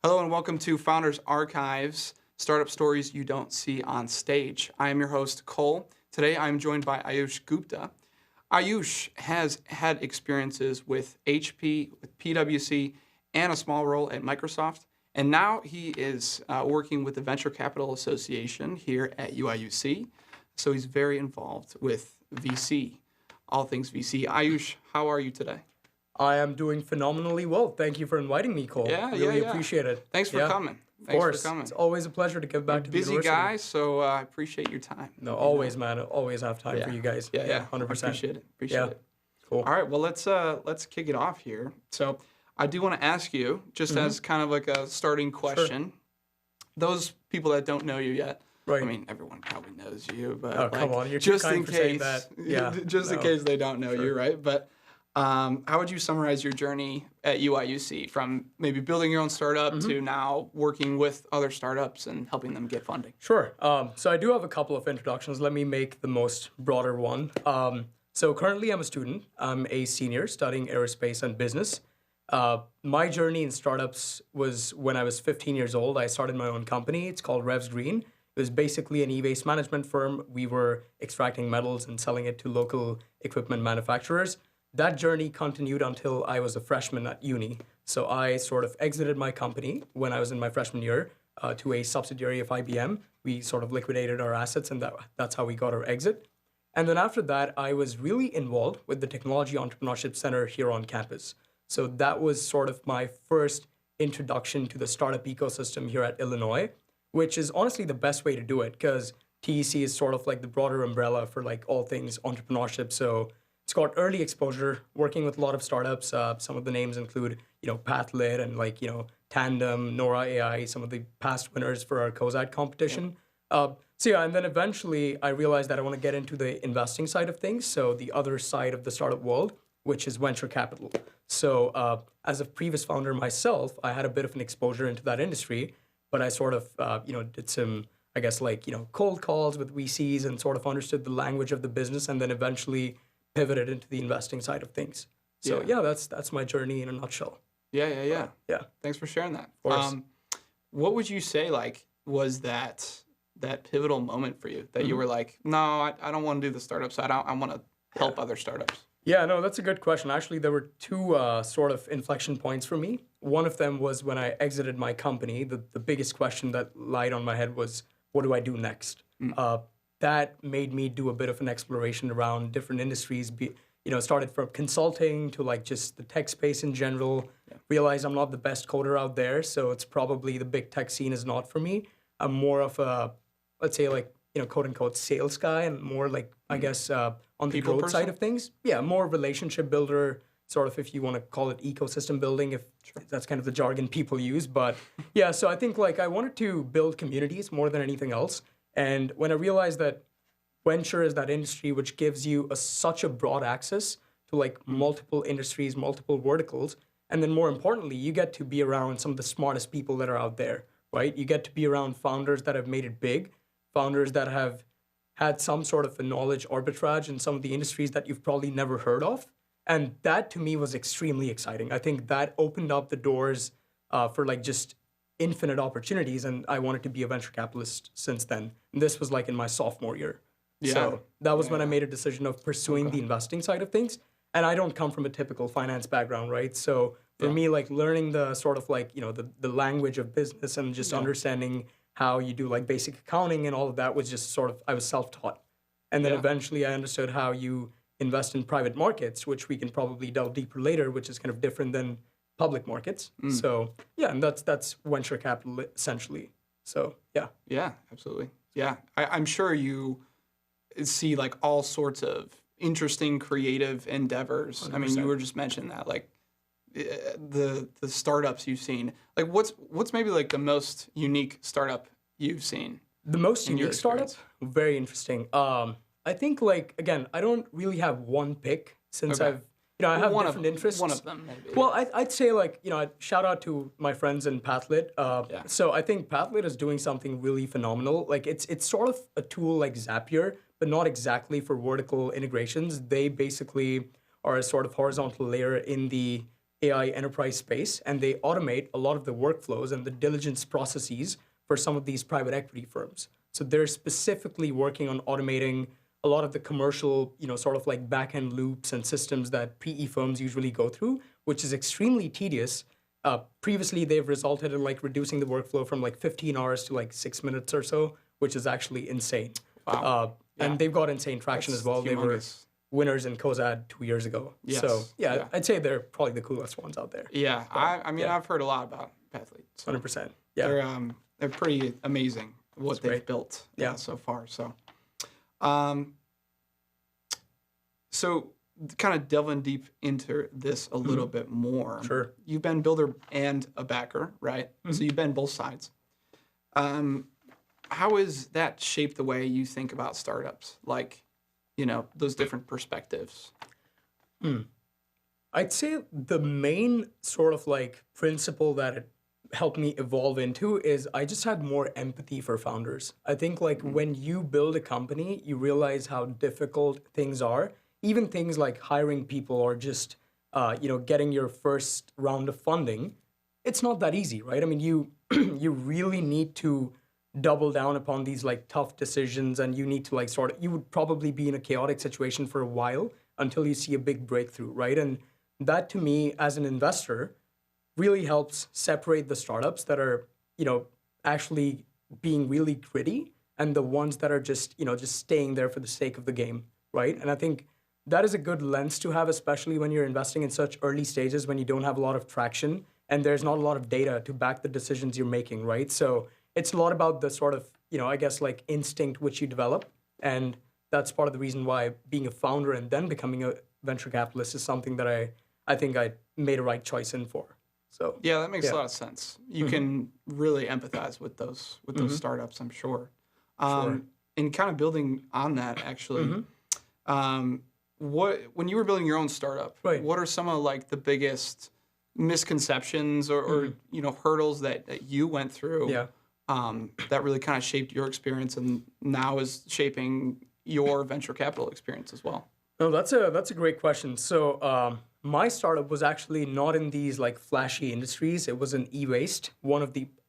Hello and welcome to Founders Archives, startup stories you don't see on stage. I am your host, Cole. Today I'm joined by Ayush Gupta. Ayush has had experiences with HP, with PwC, and a small role at Microsoft. And now he is working with the Venture Capital Association here at UIUC. So he's very involved with VC, all things VC. Ayush, how are you today? I am doing phenomenally well. Thank you for inviting me, Cole. Really appreciate it. Thanks for coming. Of course. It's always a pleasure to give back to the university. Busy guy, so I appreciate your time. No, always, man. I always have time for you guys. 100%. Appreciate it. Cool. All right, well, let's kick it off here. So I do want to ask you, just as kind of like a starting question, those people that don't know you yet, I mean, everyone probably knows you, but come on, you're just in case that. In case they don't know you, right? But how would you summarize your journey at UIUC from maybe building your own startup to now working with other startups and helping them get funding? Sure. So I do have a couple of introductions. Let me make the most broader one. So currently I'm a student. I'm a senior studying aerospace and business. My journey in startups was when I was 15 years old. I started my own company. It's called Revs Green. It was basically an e-waste management firm. We were extracting metals and selling it to local equipment manufacturers. That journey continued until I was a freshman at uni. So I sort of exited my company when I was in my freshman year to a subsidiary of IBM. We sort of liquidated our assets, and that's how we got our exit. And then after that, I was really involved with the Technology Entrepreneurship Center here on campus. So that was sort of my first introduction to the startup ecosystem here at Illinois, which is honestly the best way to do it because TEC is sort of like the broader umbrella for like all things entrepreneurship. So it's got early exposure, working with a lot of startups. Some of the names include, Pathlit and Tandem, Nora AI, some of the past winners for our COSAT competition. And then eventually I realized that I want to get into the investing side of things. So the other side of the startup world, which is venture capital. So as a previous founder myself, I had a bit of an exposure into that industry, but I sort of, did some, cold calls with VCs and sort of understood the language of the business and then eventually pivoted into the investing side of things. So that's my journey in a nutshell. Yeah. Thanks for sharing that. Of course. What would you say was that pivotal moment for you that you were like, no, I don't want to do the startup side. I want to help other startups. Yeah, no, that's a good question. Actually, there were two sort of inflection points for me. One of them was when I exited my company. The biggest question that lied on my head was, what do I do next? That made me do a bit of an exploration around different industries. Started from consulting to just the tech space in general. Realized I'm not the best coder out there, so it's probably the big tech scene is not for me. I'm more of a, let's say quote unquote sales guy and more on the growth side of things. Yeah, more relationship builder, sort of if you want to call it ecosystem building, if that's kind of the jargon people use. But yeah, so I think I wanted to build communities more than anything else. And when I realized that venture is that industry which gives you such a broad access to multiple industries, multiple verticals, and then more importantly, you get to be around some of the smartest people that are out there, right? You get to be around founders that have made it big, founders that have had some sort of a knowledge arbitrage in some of the industries that you've probably never heard of. And that to me was extremely exciting. I think that opened up the doors for just infinite opportunities, and I wanted to be a venture capitalist since then. And this was in my sophomore year. Yeah. So that was when I made a decision of pursuing the investing side of things. And I don't come from a typical finance background, right? So for me, learning the sort of the language of business and just understanding how you do basic accounting and all of that was just sort of, I was self-taught. And then eventually I understood how you invest in private markets, which we can probably delve deeper later, which is kind of different than public markets. So yeah, and that's venture capital essentially. So yeah. Yeah, absolutely. Yeah, I'm sure you see all sorts of interesting creative endeavors. 100%. I mean, you were just mentioning that the startups you've seen. What's maybe the most unique startup you've seen? The most unique startup? Very interesting. I think again, I don't really have one pick since I have different interests. One of them, maybe. Well, I'd say I'd shout out to my friends in Pathlit. So I think Pathlit is doing something really phenomenal. It's sort of a tool like Zapier, but not exactly for vertical integrations. They basically are a sort of horizontal layer in the AI enterprise space, and they automate a lot of the workflows and the diligence processes for some of these private equity firms. So they're specifically working on automating a lot of the commercial, sort of like back-end loops and systems that PE firms usually go through, which is extremely tedious. Previously, they've resulted in like reducing the workflow from like 15 hours to like 6 minutes or so, which is actually insane. Wow. And they've got insane traction That's as well. They were humongous. winners in COSAD 2 years ago. Yes. So Yeah. I'd say they're probably the coolest ones out there. Yeah, I mean, I've heard a lot about Pathlead. So 100%. Yeah. they're pretty amazing what they've great. built Yeah. so far. So kind of delving deep into this a little bit more. Sure. You've been builder and a backer, right? So you've been both sides. How has that shaped the way you think about startups? Like, those different perspectives. I'd say the main sort of like principle that it helped me evolve into is I just had more empathy for founders. I think like when you build a company, you realize how difficult things are. Even things like hiring people or just getting your first round of funding, it's not that easy, right? I mean, you you really need to double down upon these like tough decisions, and you need to like you would probably be in a chaotic situation for a while until you see a big breakthrough, right? And that to me as an investor really helps separate the startups that are, actually being really gritty and the ones that are just staying there for the sake of the game, right? And I think that is a good lens to have, especially when you're investing in such early stages when you don't have a lot of traction and there's not a lot of data to back the decisions you're making, right? So it's a lot about the sort of, I guess like instinct which you develop. And that's part of the reason why being a founder and then becoming a venture capitalist is something that I think I made a right choice in for. So yeah, that makes a lot of sense. You can really empathize with those startups, I'm sure. And kind of building on that, actually, when you were building your own startup, Right. what are some of like the biggest misconceptions or hurdles that you went through that really kind of shaped your experience and now is shaping your venture capital experience as well? No, that's a great question. So my startup was actually not in these like flashy industries. It was in e-waste.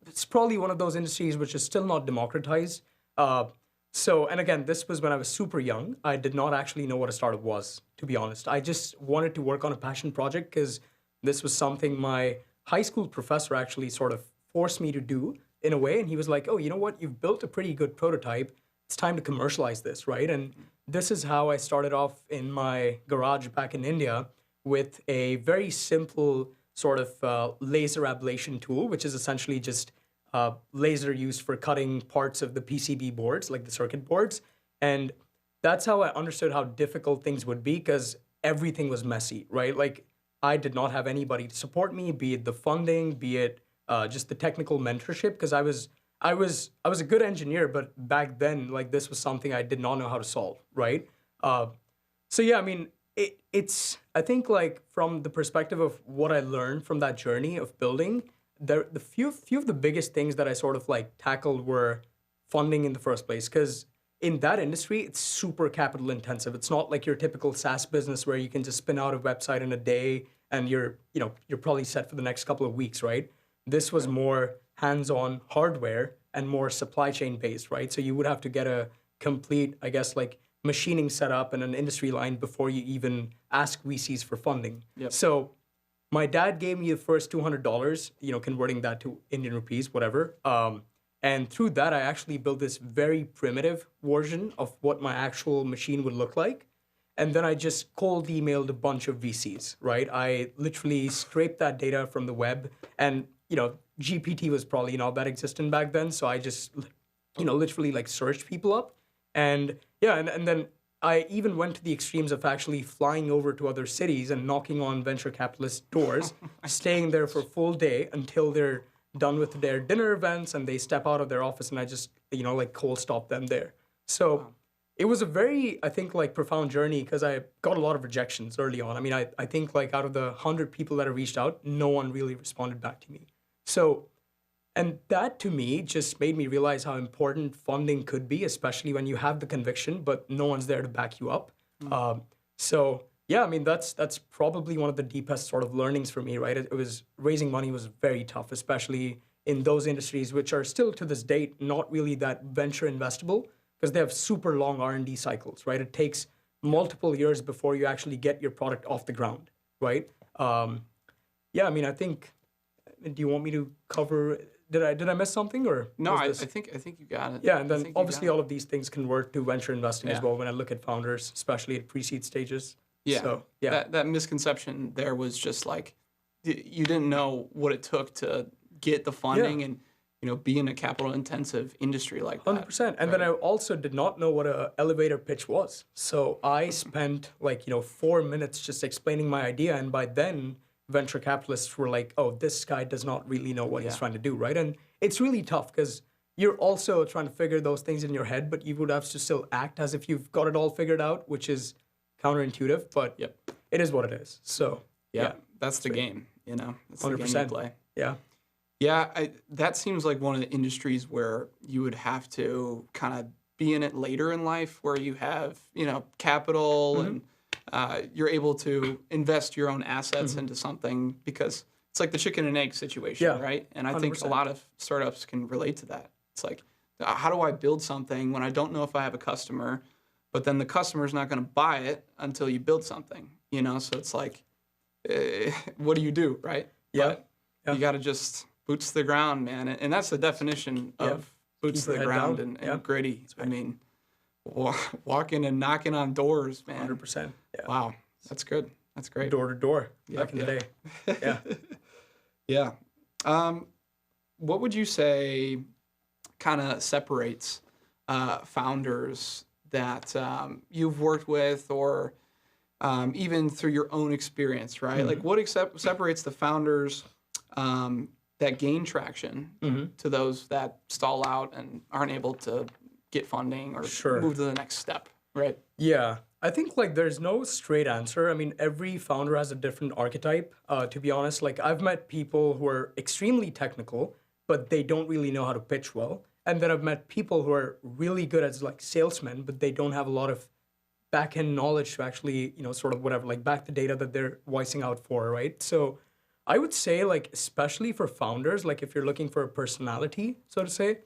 It's probably one of those industries which is still not democratized. And again, this was when I was super young. I did not actually know what a startup was, to be honest. I just wanted to work on a passion project because this was something my high school professor actually sort of forced me to do in a way. And he was like, oh, you know what? You've built a pretty good prototype. It's time to commercialize this, right? And this is how I started off in my garage back in India with a very simple sort of laser ablation tool, which is essentially just laser used for cutting parts of the PCB boards, like the circuit boards. And that's how I understood how difficult things would be because everything was messy, right? Like I did not have anybody to support me, be it the funding, be it just the technical mentorship, because I was a good engineer, but back then, like this was something I did not know how to solve, right? I mean, it's I think like from the perspective of what I learned from that journey of building, the few of the biggest things that I sort of like tackled were funding in the first place, because in that industry, it's super capital intensive. It's not like your typical SaaS business where you can just spin out a website in a day and you're probably set for the next couple of weeks, right? This was more hands-on hardware and more supply chain based, right? So you would have to get a complete, I guess, like machining setup and an industry line before you even ask VCs for funding. Yep. So my dad gave me the first $200, converting that to Indian rupees, whatever. And through that, I actually built this very primitive version of what my actual machine would look like. And then I just cold emailed a bunch of VCs, right? I literally scraped that data from the web, and GPT was probably not that existent back then. So I just, literally like searched people up. And and then I even went to the extremes of actually flying over to other cities and knocking on venture capitalist doors, staying there for a full day until they're done with their dinner events and they step out of their office, and I just, like cold stop them there. So it was a very, I think, like profound journey because I got a lot of rejections early on. I mean, I think like out of the 100 people that I reached out, no one really responded back to me. So, And that to me just made me realize how important funding could be, especially when you have the conviction, but no one's there to back you up. So yeah, I mean, that's probably one of the deepest sort of learnings for me, right? It was raising money was very tough, especially in those industries, which are still to this date not really that venture investable because they have super long R&D cycles, right? It takes multiple years before you actually get your product off the ground, right? Yeah, I mean, I think. Do you want me to cover? Did I miss something or No, I think you got it. Yeah, and then obviously all of these things convert to venture investing as well. When I look at founders, especially at pre-seed stages. Yeah. So, yeah. That misconception there was just like you didn't know what it took to get the funding and be in a capital intensive industry like that. 100%. And then I also did not know what an elevator pitch was. So I spent 4 minutes just explaining my idea, and by then venture capitalists were like, oh, this guy does not really know what he's trying to do, right? And it's really tough because you're also trying to figure those things in your head, but you would have to still act as if you've got it all figured out, which is counterintuitive, but it is what it is. So yeah, that's the game, That's 100%. the game you play. Yeah. Yeah, that seems like one of the industries where you would have to kind of be in it later in life, where you have, capital and you're able to invest your own assets into something, because it's like the chicken and egg situation, right? And I think 100%. a lot of startups can relate to that. It's like, how do I build something when I don't know if I have a customer, but then the customer's not going to buy it until you build something, So it's like, what do you do, right? Yeah. But you got to just boots to the ground, man. And that's the definition of boots to the ground and gritty. Right. I mean, walking and knocking on doors, man. 100%. Yeah. Wow. That's good. That's great. Door to door back in the day. Yeah. What would you say kind of separates founders that you've worked with, or even through your own experience, right? Like, what separates the founders that gain traction to those that stall out and aren't able to get funding or move to the next step, right? Yeah. I think there's no straight answer. I mean, every founder has a different archetype. To be honest, I've met people who are extremely technical, but they don't really know how to pitch well. And then I've met people who are really good as salesmen, but they don't have a lot of back-end knowledge to actually, back the data that they're voicing out for, right? So I would say, especially for founders, if you're looking for a personality, so to say,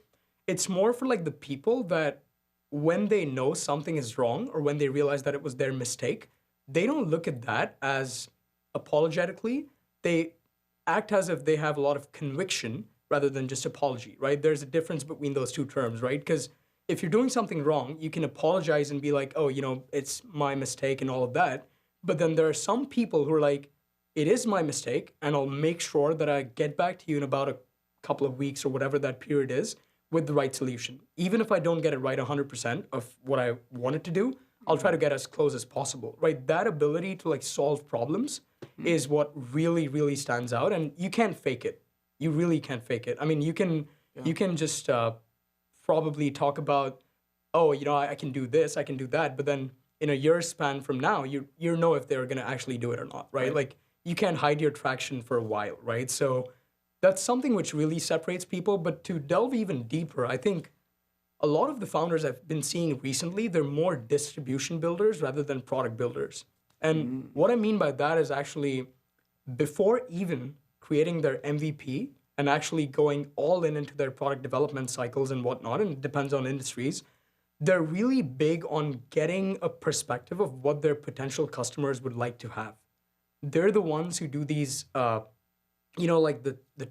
it's more for the people that when they know something is wrong or when they realize that it was their mistake, they don't look at that as apologetically. They act as if they have a lot of conviction rather than just apology, right? There's a difference between those two terms, right? Because if you're doing something wrong, you can apologize and be like, oh, it's my mistake and all of that. But then there are some people who are like, it is my mistake, and I'll make sure that I get back to you in about a couple of weeks or whatever that period is with the right solution. Even if I don't get it right 100% of what I wanted to do, I'll try to get as close as possible, right? That ability to solve problems is what really, really stands out, and you can't fake it. You really can't fake it. I mean, you can just probably talk about, oh, I can do this, I can do that, but then in a year span from now, you know if they're going to actually do it or not, right? You can't hide your traction for a while, right? So that's something which really separates people. But to delve even deeper, I think a lot of the founders I've been seeing recently, they're more distribution builders rather than product builders. And what I mean by that is actually before even creating their MVP and actually going all into their product development cycles and whatnot, and it depends on industries, they're really big on getting a perspective of what their potential customers would like to have. They're the ones who do these, the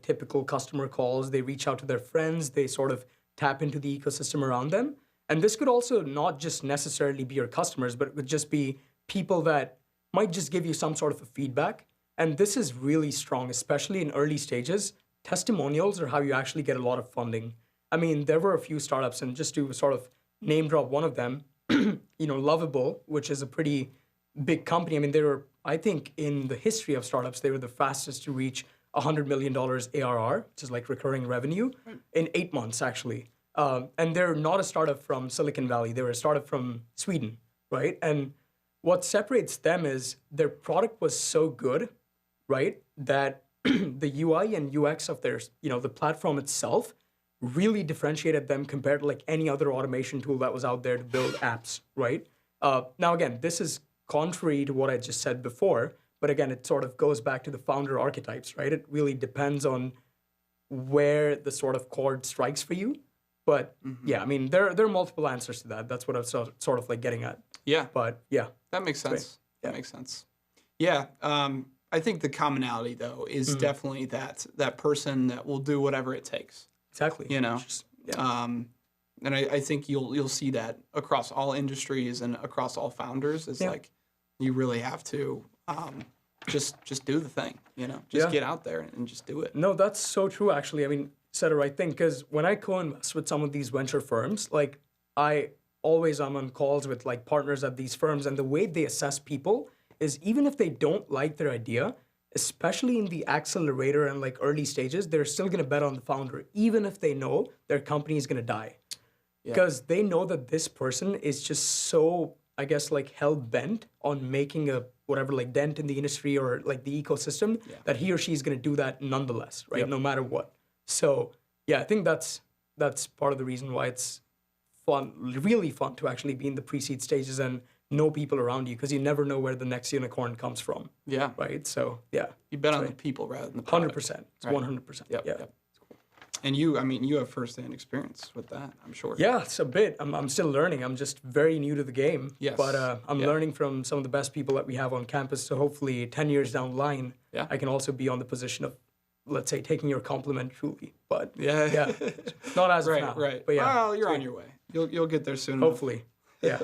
typical customer calls. They reach out to their friends. They sort of tap into the ecosystem around them. And this could also not just necessarily be your customers, but it would just be people that might just give you some sort of a feedback. And this is really strong, especially in early stages. Testimonials are how you actually get a lot of funding. I mean, there were a few startups, and just to sort of name drop one of them, Lovable, which is a pretty big company. I mean, they were, I think, in the history of startups, they were the fastest to reach $100 million ARR, which is recurring revenue, in 8 months, actually. And they're not a startup from Silicon Valley. They were a startup from Sweden, right? And what separates them is their product was so good, right, that the UI and UX of their, the platform itself really differentiated them compared to like any other automation tool that was out there to build apps, right? Now, again, this is contrary to what I just said before, but again, it sort of goes back to the founder archetypes, right? It really depends on where the sort of chord strikes for you. But yeah, I mean, there are multiple answers to that. That's what I'm sort of like getting at. Yeah. But yeah. That makes sense. Yeah. That makes sense. Yeah. I think the commonality, though, is definitely that person that will do whatever it takes. Exactly. And I think you'll see that across all industries and across all founders. It's like you really have to just do the thing, get out there and just do it. No, that's so true, actually. I mean, said the right thing, because when I co-invest with some of these venture firms, like I'm on calls with like partners at these firms, and the way they assess people is even if they don't like their idea, especially in the accelerator and like early stages, they're still going to bet on the founder, even if they know their company is going to die. Because they know that this person is just so, I guess, like hell-bent on making a whatever, like dent in the industry or like the ecosystem, that he or she is going to do that nonetheless, right? No matter what. So yeah, I think that's part of the reason why it's fun, really fun to actually be in the pre-seed stages and know people around you, because you never know where the next unicorn comes from. Yeah. Right. So yeah, you bet on the people rather than the product. 100%. It's 100%. Yep. And you have firsthand experience with that, I'm sure. Yeah, it's a bit. I'm still learning. I'm just very new to the game. Yes. But I'm learning from some of the best people that we have on campus. So hopefully 10 years down the line, I can also be on the position of, let's say, taking your compliment truly. But not as of now. Right. But yeah, well, you're on your way. You'll get there soon. Hopefully. Yeah.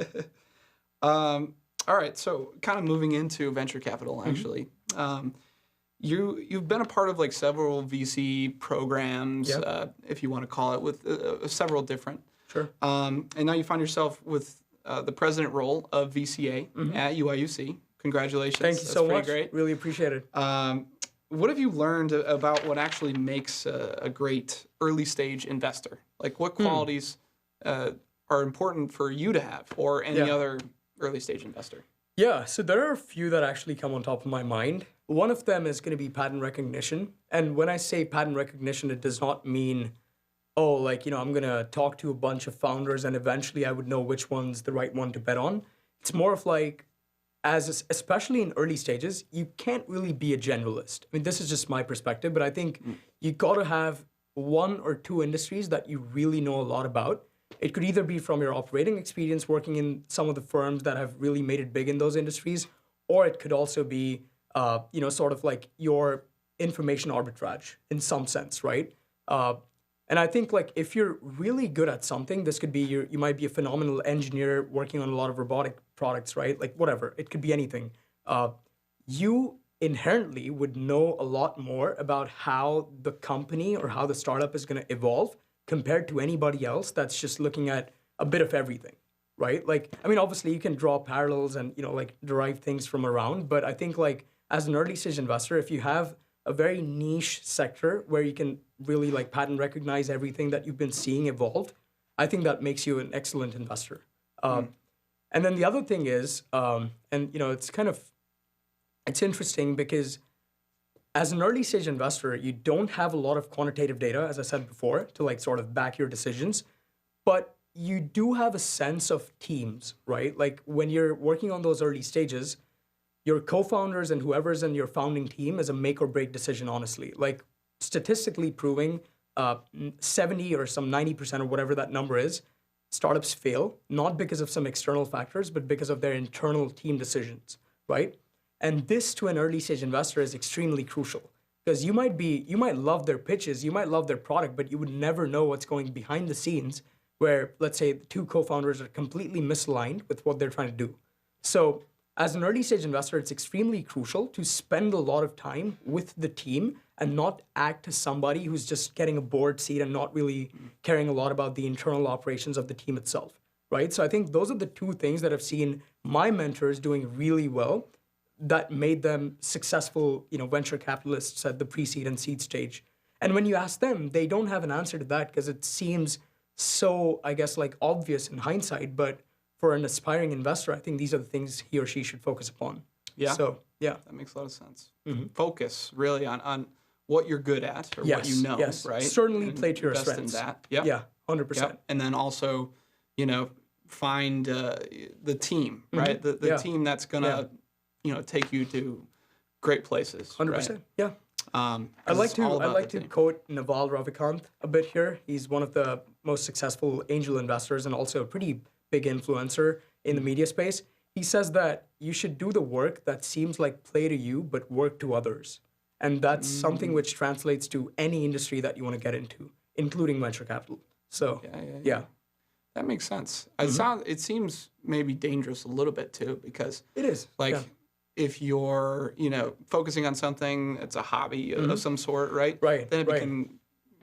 All right. So kind of moving into venture capital, actually. You've been a part of like several VC programs, if you want to call it, with several different. Sure. And now you find yourself with the president role of VCA at UIUC. Congratulations. Thank you so much. Great. Really appreciate it. What have you learned about what actually makes a great early stage investor? Like what qualities are important for you to have or any other early stage investor? Yeah, so there are a few that actually come on top of my mind. One of them is going to be pattern recognition. And when I say pattern recognition, it does not mean, I'm going to talk to a bunch of founders and eventually I would know which one's the right one to bet on. It's more of like, especially in early stages, you can't really be a generalist. I mean, this is just my perspective, but I think you got to have one or two industries that you really know a lot about. It could either be from your operating experience working in some of the firms that have really made it big in those industries, or it could also be, sort of like your information arbitrage in some sense, right? And I think like if you're really good at something, this could be you might be a phenomenal engineer working on a lot of robotic products, right? Like whatever, it could be anything. You inherently would know a lot more about how the company or how the startup is going to evolve compared to anybody else that's just looking at a bit of everything, right? Like, I mean, obviously you can draw parallels and, derive things from around, but I think like as an early stage investor, if you have a very niche sector where you can really like pattern recognize everything that you've been seeing evolve, I think that makes you an excellent investor. And then the other thing is, it's interesting because as an early stage investor, you don't have a lot of quantitative data, as I said before, to like sort of back your decisions, but you do have a sense of teams, right? Like when you're working on those early stages, your co-founders and whoever's in your founding team is a make or break decision, honestly. Like statistically proving 70 or some 90% or whatever that number is, startups fail, not because of some external factors, but because of their internal team decisions, right? And this to an early stage investor is extremely crucial because you might love their pitches, you might love their product, but you would never know what's going behind the scenes where, let's say, the two co-founders are completely misaligned with what they're trying to do. So as an early stage investor, it's extremely crucial to spend a lot of time with the team and not act as somebody who's just getting a board seat and not really caring a lot about the internal operations of the team itself, right? So I think those are the two things that I've seen my mentors doing really well that made them successful, venture capitalists at the pre-seed and seed stage. And when you ask them, they don't have an answer to that because it seems so, I guess, like obvious in hindsight. But for an aspiring investor, I think these are the things he or she should focus upon. Yeah. So, yeah. That makes a lot of sense. Focus really on what you're good at or what you know, yes. right? Certainly And play to your invest strengths. in that. Yep. Yeah, 100%. Yep. And then also, find the team, right? The team that's gonna, take you to great places. 100%. Right? Yeah. I like to quote Naval Ravikant a bit here. He's one of the most successful angel investors and also a pretty big influencer in the media space. He says that you should do the work that seems like play to you, but work to others. And that's something which translates to any industry that you want to get into, including venture capital. So, yeah. That makes sense. It seems maybe dangerous a little bit too, because it is if you're focusing on something that's a hobby of some sort, right? Then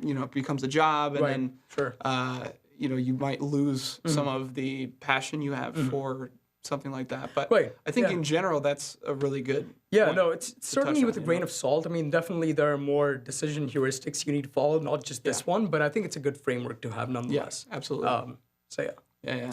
it becomes a job, and then you might lose some of the passion you have for something like that. But I think in general, that's a really good. Yeah, no, it's certainly with a grain of salt. I mean, definitely there are more decision heuristics you need to follow, not just this one, but I think it's a good framework to have nonetheless. Yes, absolutely. So yeah.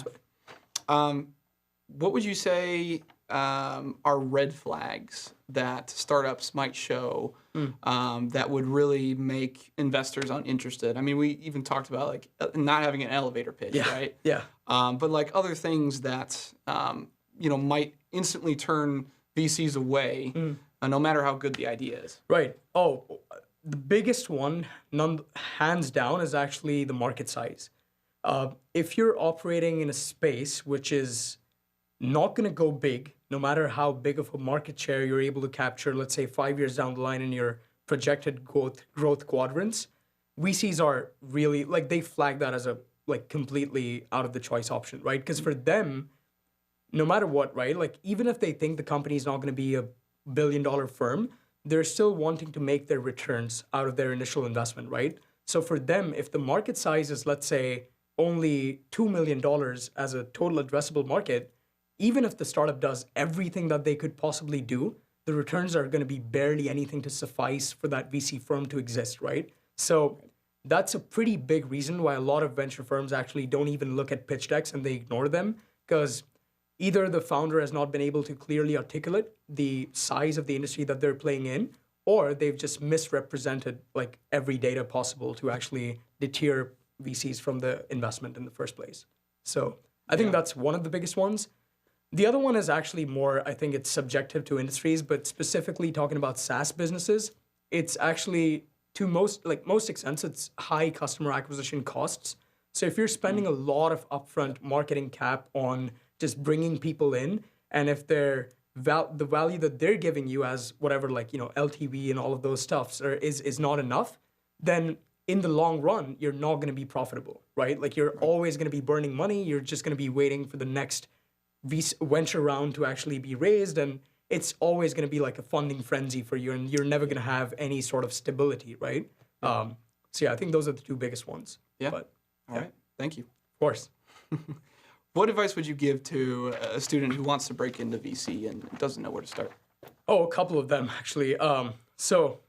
What would you say are red flags that startups might show that would really make investors uninterested? I mean, we even talked about not having an elevator pitch, right? Yeah. But other things that might instantly turn VCs away, no matter how good the idea is. Right. Oh, the biggest one, hands down, is actually the market size. If you're operating in a space which is not going to go big, no matter how big of a market share you're able to capture, let's say 5 years down the line in your projected growth quadrants, VCs are really, they flag that as a, completely out of the choice option, right? Because for them, no matter what, right, even if they think the company is not going to be a billion-dollar firm, they're still wanting to make their returns out of their initial investment, right? So for them, if the market size is, let's say, only $2 million as a total addressable market, even if the startup does everything that they could possibly do, the returns are going to be barely anything to suffice for that VC firm to exist, right? So that's a pretty big reason why a lot of venture firms actually don't even look at pitch decks and they ignore them, because either the founder has not been able to clearly articulate the size of the industry that they're playing in, or they've just misrepresented every data possible to actually deter VCs from the investment in the first place. So I think that's one of the biggest ones. The other one is actually more, I think it's subjective to industries, but specifically talking about SaaS businesses, it's actually to most extent, it's high customer acquisition costs. So if you're spending a lot of upfront marketing cap on just bringing people in, and if the value that they're giving you as whatever, LTV and all of those stuffs is not enough, then in the long run, you're not going to be profitable, right? You're always going to be burning money. You're just going to be waiting for the next venture round to actually be raised, and it's always going to be like a funding frenzy for you, and you're never going to have any sort of stability, right? So I think those are the two biggest ones. Yeah. All right. Thank you. Of course. What advice would you give to a student who wants to break into VC and doesn't know where to start? Oh, a couple of them, actually. So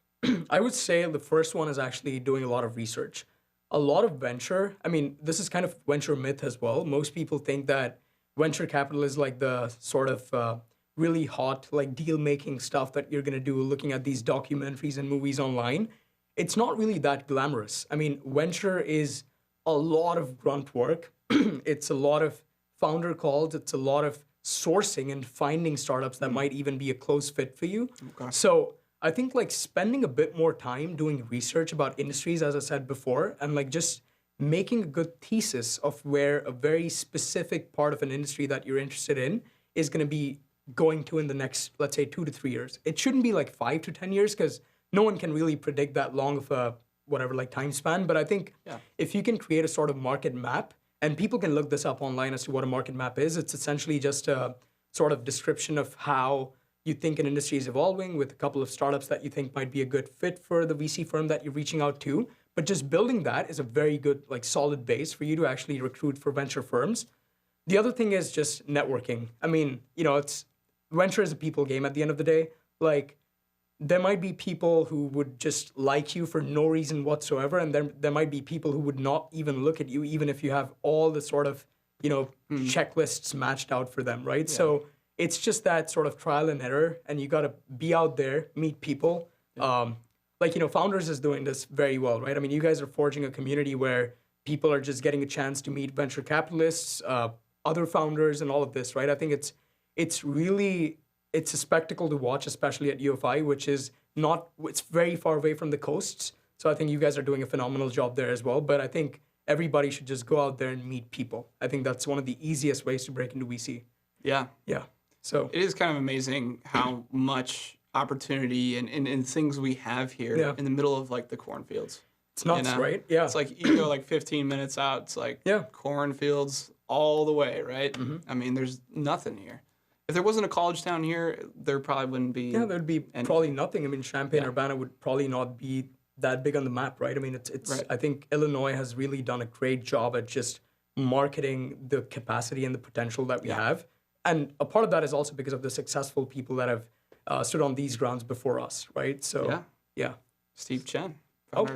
I would say the first one is actually doing a lot of research. A lot of venture, this is kind of venture myth as well. Most people think that venture capital is the sort of really hot, deal-making stuff that you're going to do looking at these documentaries and movies online. It's not really that glamorous. Venture is a lot of grunt work. It's a lot of founder calls. It's a lot of sourcing and finding startups that might even be a close fit for you. Okay. So I think spending a bit more time doing research about industries, as I said before, and just making a good thesis of where a very specific part of an industry that you're interested in is going to be going to in the next, let's say, 2 to 3 years. It shouldn't be 5 to 10 years because no one can really predict that long of a time span. But I think if you can create a sort of market map, and people can look this up online as to what a market map is, it's essentially just a sort of description of how you think an industry is evolving with a couple of startups that you think might be a good fit for the VC firm that you're reaching out to. But just building that is a very good, solid base for you to actually recruit for venture firms. The other thing is just networking. It's venture is a people game at the end of the day. There might be people who would just like you for no reason whatsoever, and there might be people who would not even look at you, even if you have all the sort of, checklists matched out for them, right? Yeah. So it's just that sort of trial and error, and you got to be out there, meet people. Yeah. like, Founders is doing this very well, right? I mean, you guys are forging a community where people are just getting a chance to meet venture capitalists, other founders, and all of this, right? I think it's a spectacle to watch, especially at UFI, which is it's very far away from the coasts. So I think you guys are doing a phenomenal job there as well. But I think everybody should just go out there and meet people. I think that's one of the easiest ways to break into VC. Yeah. Yeah. So it is kind of amazing how much opportunity and things we have here in the middle of like the cornfields. It's nuts, right? Yeah. It's like you go like 15 minutes out, it's like cornfields all the way, right? Mm-hmm. I mean, there's nothing here. If there wasn't a college town here, there probably wouldn't be. Yeah, there'd be probably nothing. I mean, Champaign-Urbana would probably not be that big on the map, right? I mean, it's. Right. I think Illinois has really done a great job at just marketing the capacity and the potential that we have. And a part of that is also because of the successful people that have stood on these grounds before us, right? So, yeah. Steve Chen.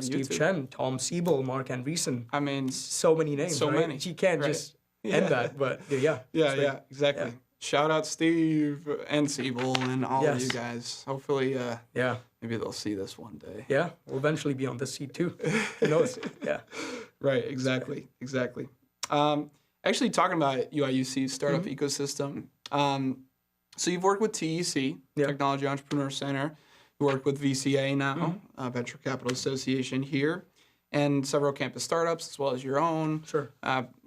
Steve Chen, Tom Siebel, Mark Andreessen. I mean, so many names, so right? many. You can't just end that, but yeah. Yeah, exactly. Yeah. Shout out Steve and Siebel and all of you guys. Hopefully, maybe they'll see this one day. Yeah, we'll eventually be on this seat too. Who knows? Yeah. Right, exactly. Actually, talking about UIUC startup ecosystem, so you've worked with TEC, Technology Entrepreneur Center. You work with VCA now, Venture Capital Association here, and several campus startups as well as your own. Sure.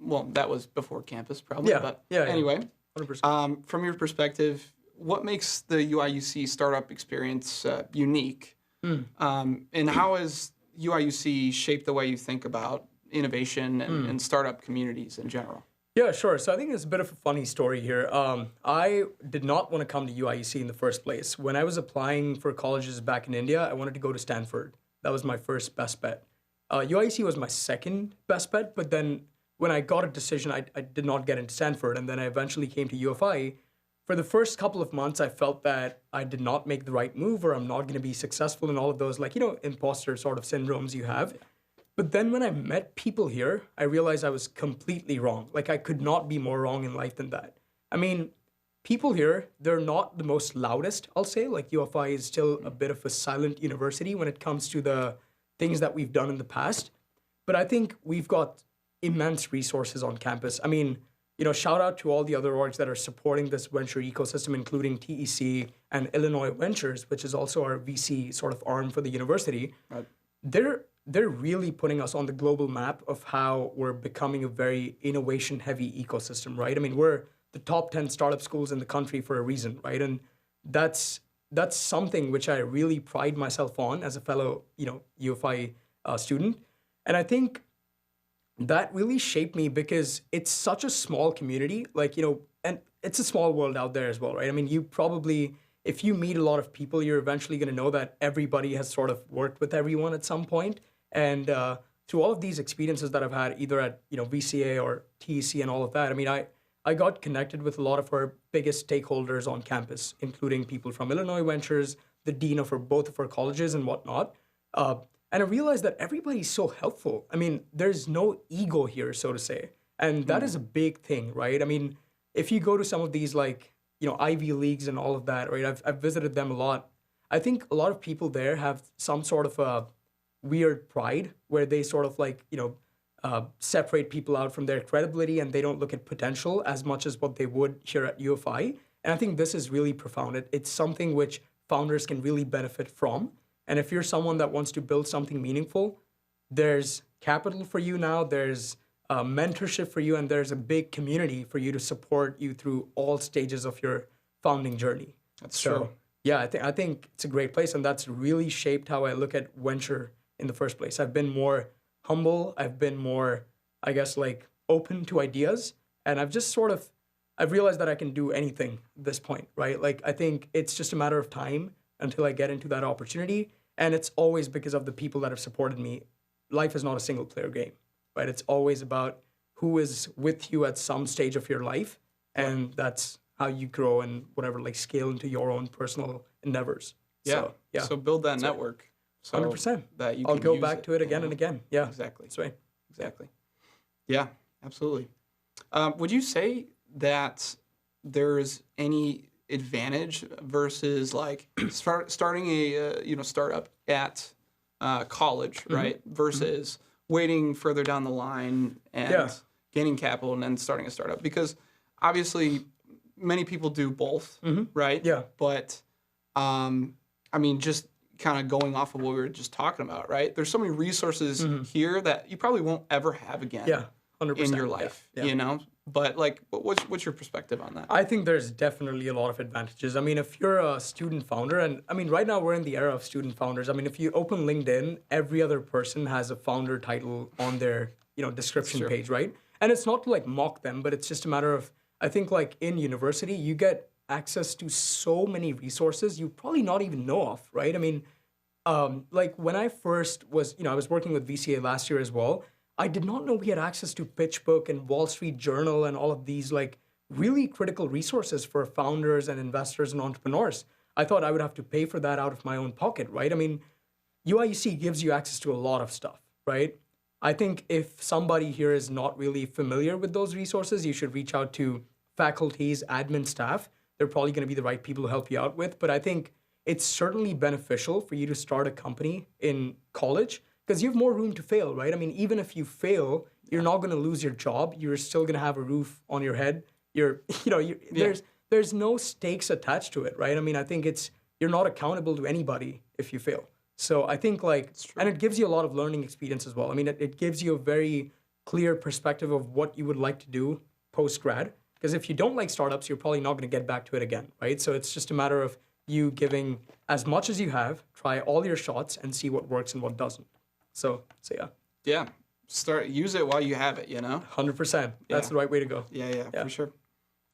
Well, that was before campus probably. But anyway. 100%. From your perspective, what makes the UIUC startup experience unique? And how has UIUC shaped the way you think about innovation and startup communities in general? Yeah, sure. So I think it's a bit of a funny story here. I did not want to come to UIUC in the first place. When I was applying for colleges back in India, I wanted to go to Stanford. That was my first best bet. UIUC was my second best bet, but then when I got a decision, I did not get into Stanford, and then I eventually came to UFI. For the first couple of months, I felt that I did not make the right move, or I'm not going to be successful in all of those, like, imposter sort of syndromes you have. But then when I met people here, I realized I was completely wrong. Like, I could not be more wrong in life than that. I mean, people here, they're not the most loudest, I'll say. Like, UFI is still a bit of a silent university when it comes to the things that we've done in the past. But I think we've got immense resources on campus. I mean, shout out to all the other orgs that are supporting this venture ecosystem, including TEC and Illinois Ventures, which is also our VC sort of arm for the university. Right. They're really putting us on the global map of how we're becoming a very innovation-heavy ecosystem, right? I mean, we're the top 10 startup schools in the country for a reason, right? And that's something which I really pride myself on as a fellow, UFI student. And I think that really shaped me because it's such a small community, and it's a small world out there as well, right? I mean, if you meet a lot of people, you're eventually going to know that everybody has sort of worked with everyone at some point. And through all of these experiences that I've had, either at VCA or TEC and all of that, I mean, I got connected with a lot of our biggest stakeholders on campus, including people from Illinois Ventures, the dean of both of our colleges and whatnot. And I realized that everybody's so helpful. I mean, there's no ego here, so to say. And that is a big thing, right? I mean, if you go to some of these, Ivy Leagues and all of that, right? I've visited them a lot. I think a lot of people there have some sort of a weird pride where they sort of separate people out from their credibility, and they don't look at potential as much as what they would here at UFI. And I think this is really profound. It's something which founders can really benefit from. And if you're someone that wants to build something meaningful, there's capital for you now, there's mentorship for you, and there's a big community for you to support you through all stages of your founding journey. That's true. Yeah, I think it's a great place, and that's really shaped how I look at venture in the first place. I've been more humble, I've been more, I guess, open to ideas, and I've realized that I can do anything at this point, right? I think it's just a matter of time until I get into that opportunity. And it's always because of the people that have supported me. Life is not a single player game, right? It's always about who is with you at some stage of your life. And that's how you grow and scale into your own personal endeavors. Yeah. So build that network. 100%. That you I'll can go use back to it again and again. Yeah. Exactly. That's right. Exactly. Yeah, absolutely. Would you say that there's any advantage versus starting a startup at college, right, versus waiting further down the line and gaining capital and then starting a startup? Because obviously many people do both, right? Yeah. But I mean, just kind of going off of what we were just talking about, right? There's so many resources here that you probably won't ever have again. Yeah, 100%. In your life, you know? But like, what's your perspective on that? I think there's definitely a lot of advantages. I mean, if you're a student founder, and I mean, right now we're in the era of student founders. I mean, if you open LinkedIn, every other person has a founder title on their, description page, right? And it's not to like mock them, but it's just a matter of, I think like in university, you get access to so many resources you probably not even know of, right? I mean, like when I first was, I was working with VCA last year as well. I did not know we had access to PitchBook and Wall Street Journal and all of these like really critical resources for founders and investors and entrepreneurs. I thought I would have to pay for that out of my own pocket, right? I mean, UIUC gives you access to a lot of stuff, right? I think if somebody here is not really familiar with those resources, you should reach out to faculties, admin staff. They're probably going to be the right people to help you out with. But I think it's certainly beneficial for you to start a company in college because you have more room to fail, right? I mean, even if you fail, you're not going to lose your job. You're still going to have a roof on your head. There's no stakes attached to it, right? I mean, I think you're not accountable to anybody if you fail. So I think and it gives you a lot of learning experience as well. I mean, it gives you a very clear perspective of what you would like to do post-grad. Because if you don't like startups, you're probably not going to get back to it again, right? So it's just a matter of you giving as much as you have, try all your shots, and see what works and what doesn't. So yeah. Yeah. Use it while you have it, 100%. That's the right way to go. Yeah, for sure.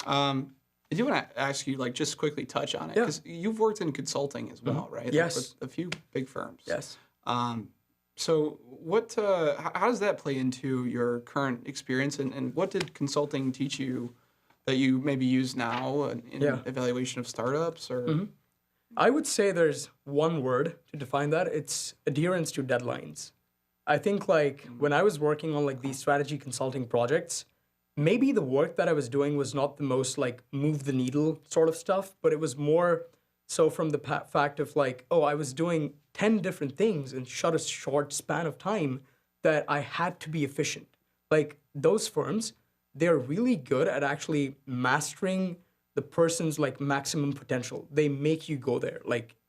I do want to ask you, just quickly touch on it, because you've worked in consulting as well, right? Yes. With a few big firms. Yes. So how does that play into your current experience, and what did consulting teach you that you maybe use now in evaluation of startups? Or I would say there's one word to define that. It's adherence to deadlines. I think when I was working on these strategy consulting projects, maybe the work that I was doing was not the most move the needle sort of stuff, but it was more so from the fact of I was doing 10 different things in such a short span of time that I had to be efficient. Those firms, they're really good at actually mastering the person's maximum potential. They make you go there,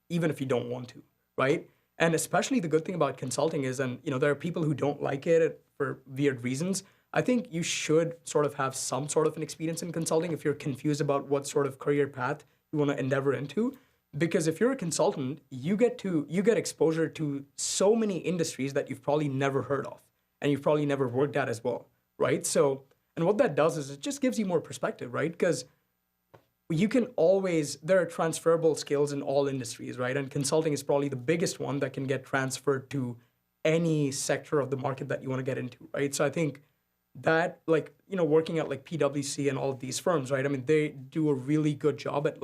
even if you don't want to, right? And especially the good thing about consulting is, and there are people who don't like it for weird reasons. I think you should sort of have some sort of an experience in consulting if you're confused about what sort of career path you want to endeavor into. Because if you're a consultant, you get exposure to so many industries that you've probably never heard of and you've probably never worked at as well, right? So, and what that does is it just gives you more perspective, right? Because there are transferable skills in all industries, right? And consulting is probably the biggest one that can get transferred to any sector of the market that you want to get into, right? So I think that, working at PwC and all of these firms, right? I mean, they do a really good job at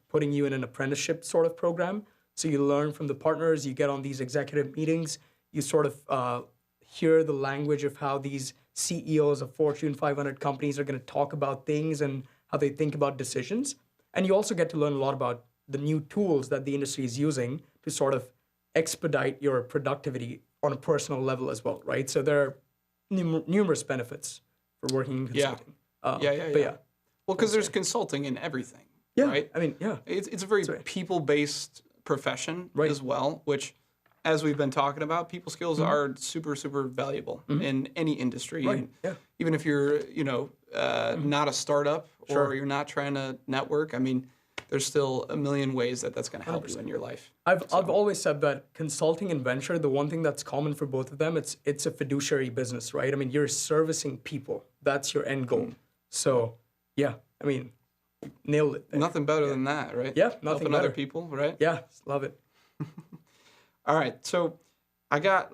putting you in an apprenticeship sort of program. So you learn from the partners, you get on these executive meetings, you sort of hear the language of how these CEOs of Fortune 500 companies are going to talk about things and how they think about decisions. And you also get to learn a lot about the new tools that the industry is using to sort of expedite your productivity on a personal level as well, right? So there are numerous benefits for working in consulting. Yeah. Well, because there's consulting in everything, right? I mean, It's a very people-based profession as well, which, as we've been talking about, people skills are super, super valuable in any industry. Right. And even if you're, not a startup or you're not trying to network, I mean, there's still a million ways that's going to help 100%. You in your life. I've always said that consulting and venture, the one thing that's common for both of them, it's a fiduciary business, right? I mean, you're servicing people. That's your end goal. So, I mean, nailed it there. Nothing better than that, right? Yeah, nothing Helping better. Other people, right? Yeah, love it. All right, so I got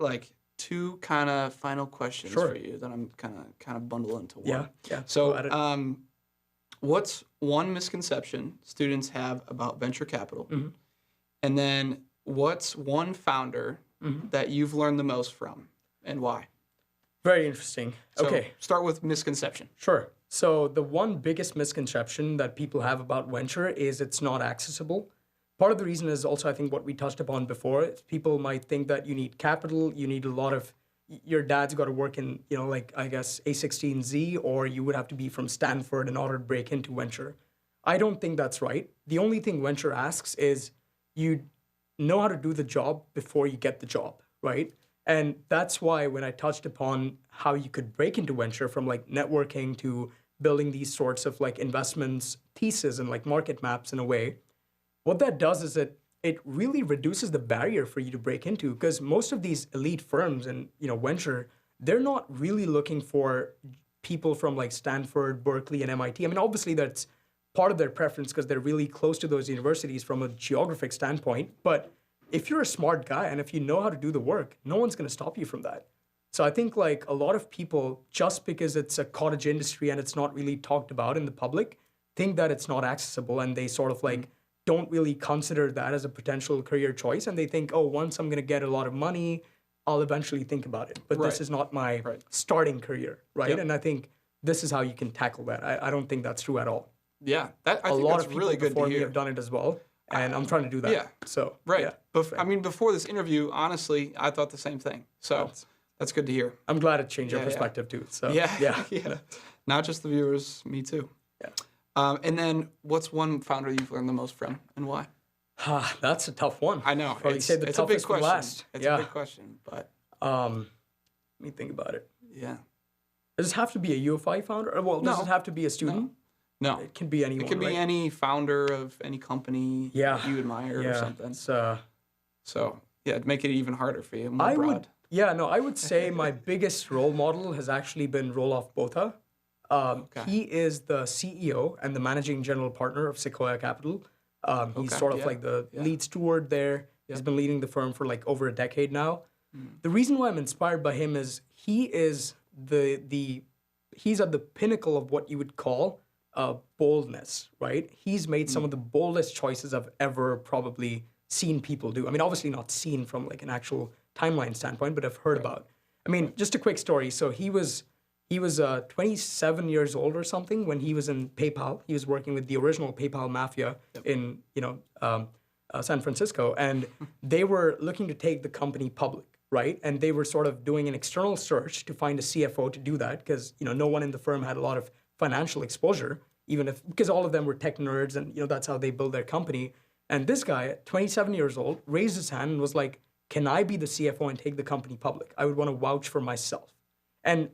two kind of final questions for you that I'm kind of bundle into one. Yeah. So, what's one misconception students have about venture capital? And then what's one founder that you've learned the most from and why? Very interesting. So okay. Start with misconception. Sure. So the one biggest misconception that people have about venture is it's not accessible. part of the reason is also, I think, what we touched upon before. People might think that you need capital, you need a lot of, your dad's got to work in, like, I guess, A16Z, or you would have to be from Stanford in order to break into venture. I don't think that's right. The only thing venture asks is you know how to do the job before you get the job, right? And that's why when I touched upon how you could break into venture, from like networking to building these sorts of like investments thesis and like market maps in a way, what that does is it really reduces the barrier for you to break into, because most of these elite firms and venture, they're not really looking for people from like Stanford, Berkeley, and MIT. I mean, obviously that's part of their preference because they're really close to those universities from a geographic standpoint. But if you're a smart guy and if you know how to do the work, no one's going to stop you from that. So I think like a lot of people, just because it's a cottage industry and it's not really talked about in the public, think that it's not accessible, and they sort of like don't really consider that as a potential career choice. And they think, oh, once I'm going to get a lot of money, I'll eventually think about it. But this is not my starting career, right? Yep. And I think this is how you can tackle that. I don't think that's true at all. Yeah, I think a lot that's of people really good before to me hear. have done it as well, and I'm trying to do that. Yeah. So Right. Yeah, I mean, before this interview, honestly, I thought the same thing. So that's good to hear. I'm glad it changed your Yeah, perspective too. So Yeah. Not just the viewers, me too. Yeah. And then, what's one founder you've learned the most from, and why? That's a tough one. I know. Probably say the it's a big toughest for question. last. It's a big question, but Let me think about it. yeah. Does it have to be a UFI founder? Well, does it have to be a student? No. It can be anyone. It could be right? any founder of any company that you admire or something. It's, So, yeah, it'd make it even harder for you. More I broad. would. Yeah, no, I would say my biggest role model has actually been Roloff Botha. He is the CEO and the managing general partner of Sequoia Capital. He's sort of like the lead steward there. He's been leading the firm for like over a decade now. The reason why I'm inspired by him is he is he's at the pinnacle of what you would call boldness, right? He's made some of the boldest choices I've ever probably seen people do. I mean, obviously not seen from like an actual timeline standpoint, but I've heard about. I mean, just a quick story. So he was 27 years old or something when he was in PayPal. He was working with the original PayPal mafia in San Francisco, and they were looking to take the company public, right? And they were sort of doing an external search to find a CFO to do that because no one in the firm had a lot of financial exposure, because all of them were tech nerds, and that's how they build their company. And this guy, at 27 years old, raised his hand and was like, "Can I be the CFO and take the company public? I would want to vouch for myself." And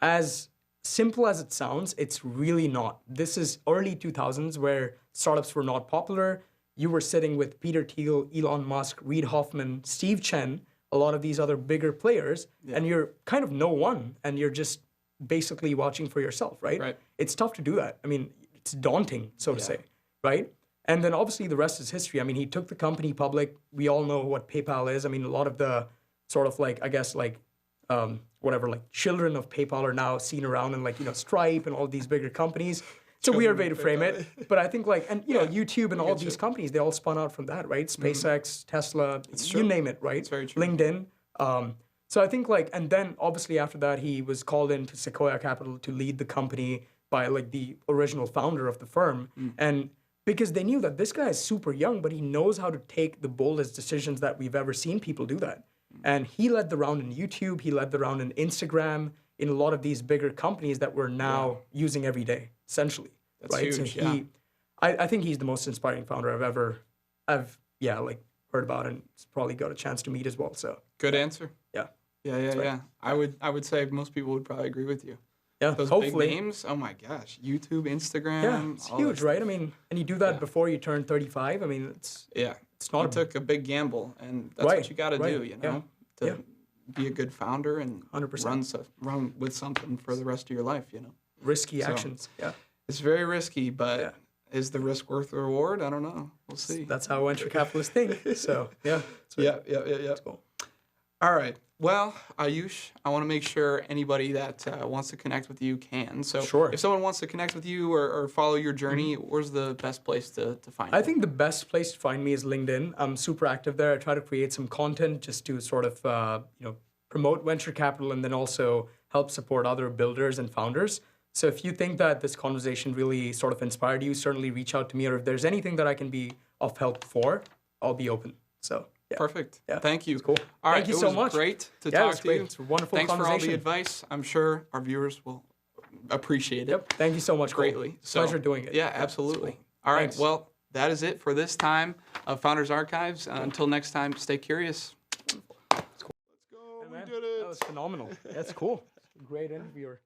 as simple as it sounds, it's really not. This is early 2000s where startups were not popular. You were sitting with Peter Thiel, Elon Musk, Reid Hoffman, Steve Chen, a lot of these other bigger players, and you're kind of no one, and you're just basically watching for yourself, right? It's tough to do that. I mean, it's daunting, so to say, right? And then obviously the rest is history. I mean, he took the company public. We all know what PayPal is. I mean, a lot of the sort of like, I guess like, children of PayPal are now seen around in like, Stripe and all these bigger companies. It's a weird way to frame it. But I think like, and YouTube and all these companies, they all spun out from that, right? SpaceX, Tesla, you name it, right? It's very true. LinkedIn. So I think like, and then obviously after that, he was called into Sequoia Capital to lead the company by like the original founder of the firm. And because they knew that this guy is super young, but he knows how to take the boldest decisions that we've ever seen people do that. And he led the round in YouTube, he led the round in Instagram, in a lot of these bigger companies that we're now using every day, essentially. That's right? huge, So I think he's the most inspiring founder I've heard about, and probably got a chance to meet as well. So good answer. Yeah. I would say most people would probably agree with you. Yeah, Those hopefully. big names, oh my gosh, YouTube, Instagram. Yeah, it's huge, right? I mean, and you do that before you turn 35. I mean, it's not. You took a big gamble, and that's what you got to do, to be a good founder and 100%. run with something for the rest of your life, Risky actions. Yeah. It's very risky, but is the risk worth the reward? I don't know. We'll see. That's how venture capitalists think. So, yeah. Yeah. Cool. All right. Well, Ayush, I want to make sure anybody that wants to connect with you can. So if someone wants to connect with you or follow your journey, where's the best place to find you? I think the best place to find me is LinkedIn. I'm super active there. I try to create some content just to sort of, promote venture capital and then also help support other builders and founders. So if you think that this conversation really sort of inspired you, certainly reach out to me. Or if there's anything that I can be of help for, I'll be open. So yeah. Perfect. Yeah. Thank you. Cool. All right. Thank you it so was much. Great to Yeah, it talk was to great. you. It's a wonderful Thanks for all conversation. the advice. I'm sure our viewers will appreciate it. Yep. Thank you so much. Cole. Greatly. Pleasure doing it. Yeah, absolutely. Cool. All right. Thanks. Well, that is it for this time of Founders Archives. Until next time, stay curious. Let's go. Hey, man, We did it. that was phenomenal. That's cool. Great interviewer.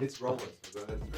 It's rolling. Go ahead.